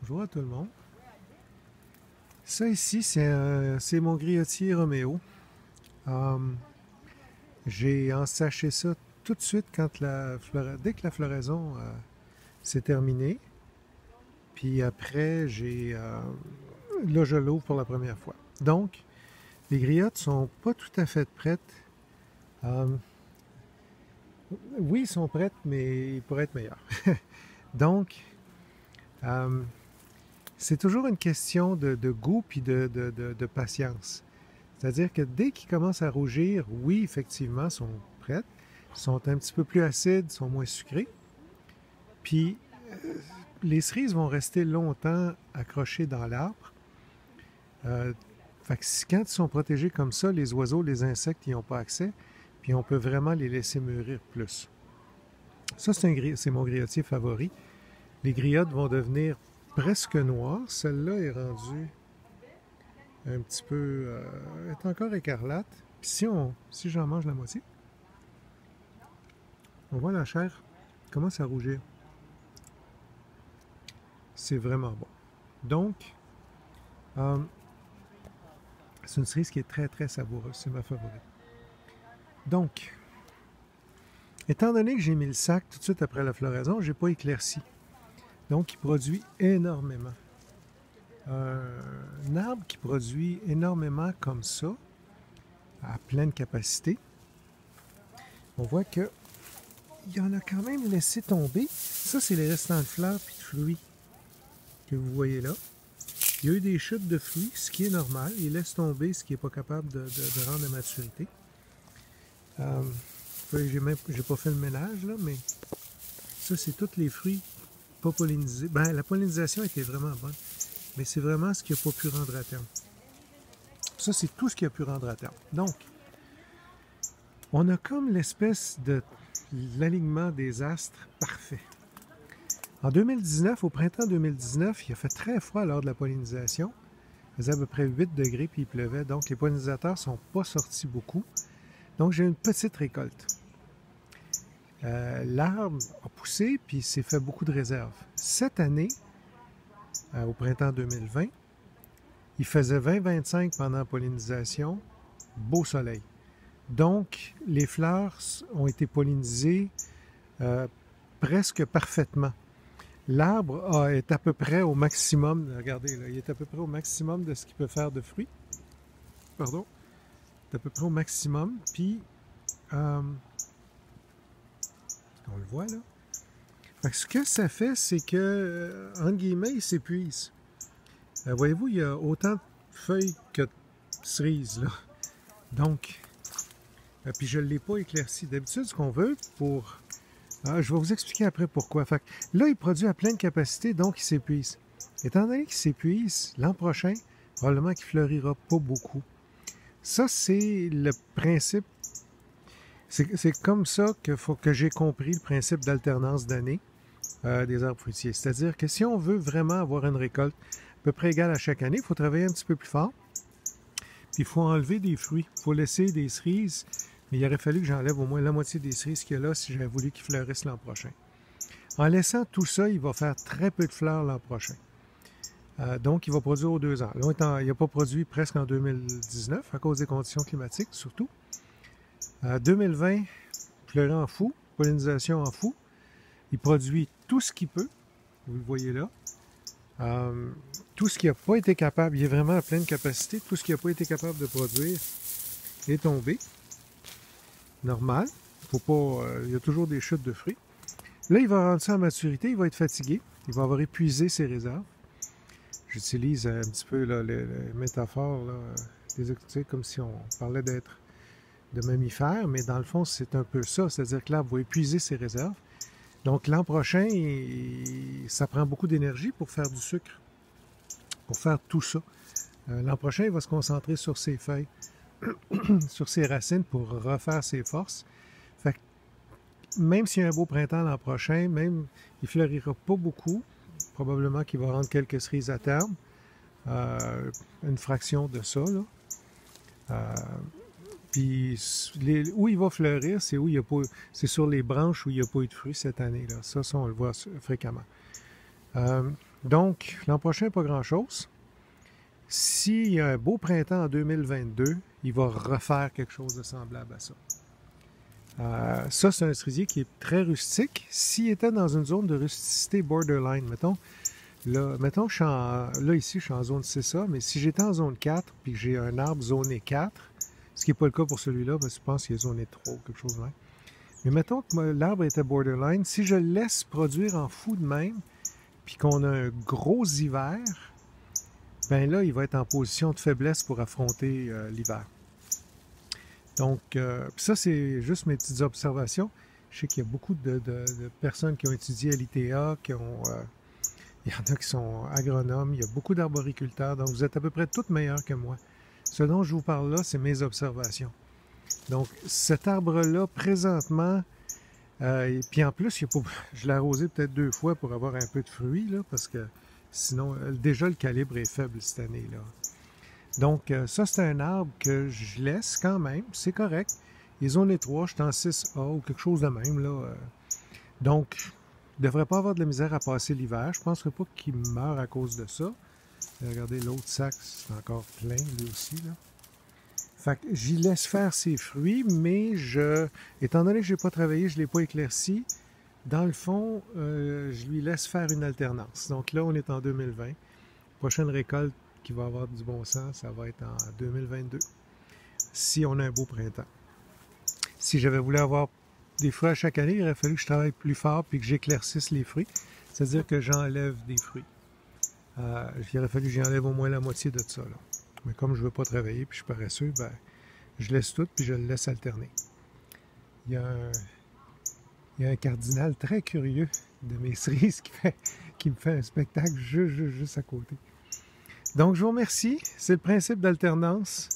Bonjour à tout le monde. Ça ici, c'est mon griotier Roméo. Um, j'ai ensaché ça tout de suite dès que la floraison s'est terminée. Puis après, là, je l'ouvre pour la première fois. Donc, les griottes sont pas tout à fait prêtes. Um, oui, ils sont prêtes, mais ils pourraient être meilleurs. Donc, um, c'est toujours une question de goût puis de patience. C'est-à-dire que dès qu'ils commencent à rougir, oui, effectivement, sont prêtes, sont un petit peu plus acides, sont moins sucrées. Puis les cerises vont rester longtemps accrochées dans l'arbre. Fait que quand ils sont protégés comme ça, les oiseaux, les insectes n'y ont pas accès, puis on peut vraiment les laisser mûrir plus. Ça, c'est mon griotier favori. Les griottes vont devenir presque noires. Celle-là est rendue un petit peu... est encore écarlate. Puis si j'en mange la moitié, on voit la chair commence à rougir. C'est vraiment bon. Donc, c'est une cerise qui est très, très savoureuse. C'est ma favorite. Donc, étant donné que j'ai mis le sac tout de suite après la floraison, je n'ai pas éclairci. Donc, il produit énormément. Un arbre qui produit énormément comme ça, à pleine capacité, on voit que il en a quand même laissé tomber. Ça, c'est les restants de fleurs et de fruits que vous voyez là. Il y a eu des chutes de fruits, ce qui est normal. Il laisse tomber ce qui n'est pas capable de rendre à maturité. J'ai pas fait le ménage, là, mais ça, c'est tous les fruits pas pollinisés. Ben, la pollinisation était vraiment bonne, mais c'est vraiment ce qui n'a pas pu rendre à terme. Ça, c'est tout ce qui a pu rendre à terme. Donc, on a comme l'espèce de l'alignement des astres parfait. En 2019, au printemps 2019, il a fait très froid lors de la pollinisation. Il faisait à peu près 8 degrés puis il pleuvait, donc les pollinisateurs ne sont pas sortis beaucoup. Donc j'ai une petite récolte. L'arbre a poussé puis il s'est fait beaucoup de réserves. Cette année, au printemps 2020, il faisait 20-25 pendant la pollinisation, beau soleil. Donc, les fleurs ont été pollinisées presque parfaitement. L'arbre est à peu près au maximum, regardez, là, il est à peu près au maximum de ce qu'il peut faire de fruits. Pardon. C'est à peu près au maximum. Puis, on le voit là. Fait que ce que ça fait, c'est que, entre guillemets, il s'épuise. Voyez-vous, il y a autant de feuilles que de cerises, là. Donc, puis je ne l'ai pas éclairci. D'habitude, ce qu'on veut pour... je vais vous expliquer après pourquoi. Fait que là, il produit à pleine capacité, donc il s'épuise. Étant donné qu'il s'épuise, l'an prochain, probablement qu'il fleurira pas beaucoup. Ça, c'est le principe. C'est comme ça que j'ai compris le principe d'alternance d'année des arbres fruitiers. C'est-à-dire que si on veut vraiment avoir une récolte à peu près égale à chaque année, il faut travailler un petit peu plus fort. Puis il faut enlever des fruits. Il faut laisser des cerises. Mais il aurait fallu que j'enlève au moins la moitié des cerises qu'il y a là si j'avais voulu qu'ils fleurissent l'an prochain. En laissant tout ça, il va faire très peu de fleurs l'an prochain. Donc, il va produire aux 2 ans. Là, il n'a pas produit presque en 2019 à cause des conditions climatiques, surtout. 2020, fleurir en fou, pollinisation en fou. Il produit tout ce qu'il peut. Vous le voyez là. Tout ce qui n'a pas été capable, il est vraiment à pleine capacité, tout ce qui n'a pas été capable de produire est tombé. Normal. Faut pas, il y a toujours des chutes de fruits. Là, il va rendre ça en maturité, il va être fatigué, il va avoir épuisé ses réserves. J'utilise un petit peu là, les métaphores, là, comme si on parlait de mammifères, mais dans le fond, c'est un peu ça, c'est-à-dire que l'arbre va épuiser ses réserves. Donc l'an prochain, ça prend beaucoup d'énergie pour faire du sucre, pour faire tout ça. L'an prochain, il va se concentrer sur ses feuilles, sur ses racines pour refaire ses forces. Fait que même s'il y a un beau printemps l'an prochain, même il ne fleurira pas beaucoup, probablement qu'il va rendre quelques cerises à terme, une fraction de ça, là. Puis où il va fleurir, c'est où il y a pas, c'est sur les branches où il n'y a pas eu de fruits cette année-là. Ça, on le voit fréquemment. Donc, l'an prochain, pas grand-chose. S'il y a un beau printemps en 2022, il va refaire quelque chose de semblable à ça. Ça, c'est un cerisier qui est très rustique. S'il était dans une zone de rusticité borderline, mettons, là, ici, je suis en zone 6A, mais si j'étais en zone 4 puis que j'ai un arbre zoné 4, ce qui n'est pas le cas pour celui-là, parce que je pense qu'il est zoné 3 ou quelque chose de même. Mais mettons que l'arbre était borderline, si je le laisse produire en fou de même, puis qu'on a un gros hiver, ben là, il va être en position de faiblesse pour affronter l'hiver. Donc, ça, c'est juste mes petites observations. Je sais qu'il y a beaucoup de personnes qui ont étudié à l'ITA, il y en a qui sont agronomes, il y a beaucoup d'arboriculteurs, donc vous êtes à peu près toutes meilleures que moi. Ce dont je vous parle là, c'est mes observations. Donc, cet arbre-là, présentement, et puis en plus, je l'ai arrosé peut-être 2 fois pour avoir un peu de fruits, là, parce que sinon, déjà, le calibre est faible cette année, là. Donc, ça, c'est un arbre que je laisse quand même, c'est correct. Les zones étroites, je suis en 6A ou quelque chose de même, là. Donc, il ne devrait pas avoir de la misère à passer l'hiver. Je ne penserais pas qu'il meure à cause de ça. Regardez, l'autre sac, c'est encore plein, lui aussi, là. Fait que j'y laisse faire ses fruits, mais étant donné que je n'ai pas travaillé, je ne l'ai pas éclairci, dans le fond, je lui laisse faire une alternance. Donc là, on est en 2020. Prochaine récolte qui va avoir du bon sens, ça va être en 2022, si on a un beau printemps. Si j'avais voulu avoir des fruits à chaque année, il aurait fallu que je travaille plus fort puis que j'éclaircisse les fruits, c'est-à-dire que j'enlève des fruits. Il aurait fallu que j'enlève au moins la moitié de ça, là. Mais comme je ne veux pas travailler puis je suis paresseux, ben, je laisse tout puis je le laisse alterner. Il y a un cardinal très curieux de mes cerises qui me fait un spectacle juste à côté. Donc, je vous remercie. C'est le principe d'alternance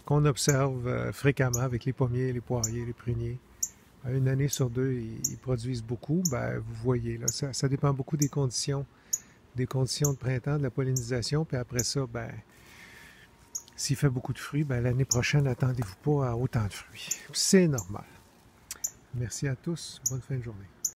qu'on observe fréquemment avec les pommiers, les poiriers, les pruniers. Une année sur 2, ils produisent beaucoup. Ben, vous voyez, là, ça dépend beaucoup des conditions de printemps, de la pollinisation. Puis après ça, ben, s'il fait beaucoup de fruits, ben, l'année prochaine, attendez-vous pas à autant de fruits. C'est normal. Merci à tous. Bonne fin de journée.